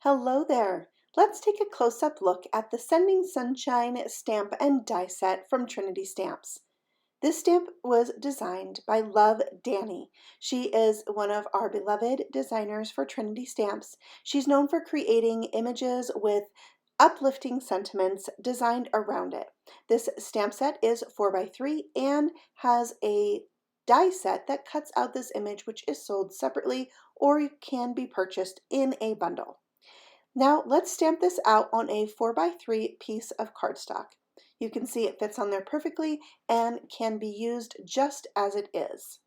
Hello there! Let's take a close-up look at the Sending Sunshine stamp and die set from Trinity Stamps. This stamp was designed by Love Danny. She is one of our beloved designers for Trinity Stamps. She's known for creating images with uplifting sentiments designed around it. This stamp set is 4x3 and has a die set that cuts out this image, which is sold separately or can be purchased in a bundle. Now let's stamp this out on a 4x3 piece of cardstock. You can see it fits on there perfectly and can be used just as it is.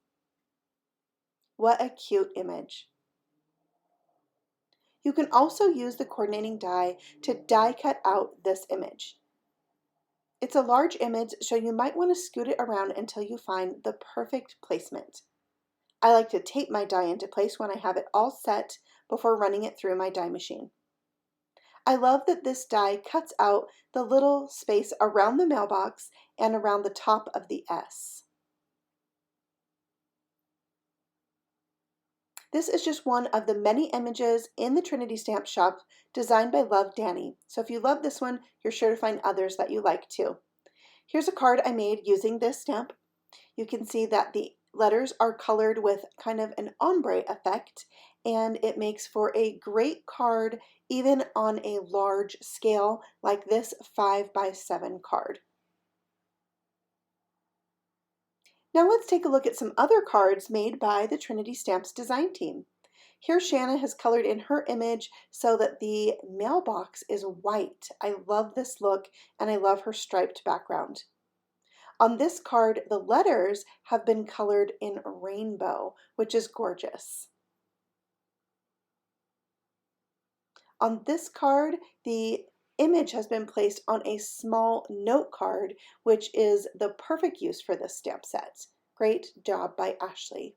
What a cute image. You can also use the coordinating die to die cut out this image. It's a large image, so you might want to scoot it around until you find the perfect placement. I like to tape my die into place when I have it all set before running it through my die machine. I love that this die cuts out the little space around the mailbox and around the top of the S. This is just one of the many images in the Trinity Stamp Shop designed by Love Danny. So if you love this one, you're sure to find others that you like too. Here's a card I made using this stamp. You can see that the letters are colored with kind of an ombre effect, and it makes for a great card even on a large scale like this 5x7 card. Now let's take a look at some other cards made by the Trinity Stamps design team. Here Shanna has colored in her image so that the mailbox is white. I love this look and I love her striped background. On this card, the letters have been colored in rainbow, which is gorgeous. On this card, the image has been placed on a small note card, which is the perfect use for this stamp set. Great job by Ashley.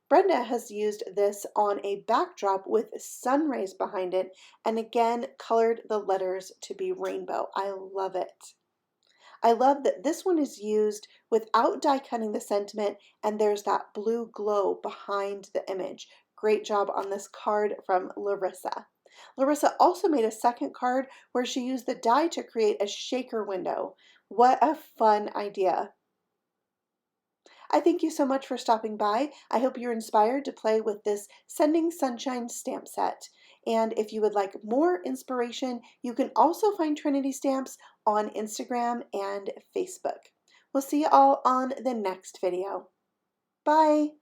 Brenda has used this on a backdrop with sun rays behind it and again colored the letters to be rainbow. I love it. I love that this one is used without die cutting the sentiment and there's that blue glow behind the image. Great job on this card from Larissa. Larissa also made a second card where she used the die to create a shaker window. What a fun idea. I thank you so much for stopping by. I hope you're inspired to play with this Sending Sunshine stamp set. And if you would like more inspiration, you can also find Trinity Stamps on Instagram and Facebook. We'll see you all on the next video. Bye!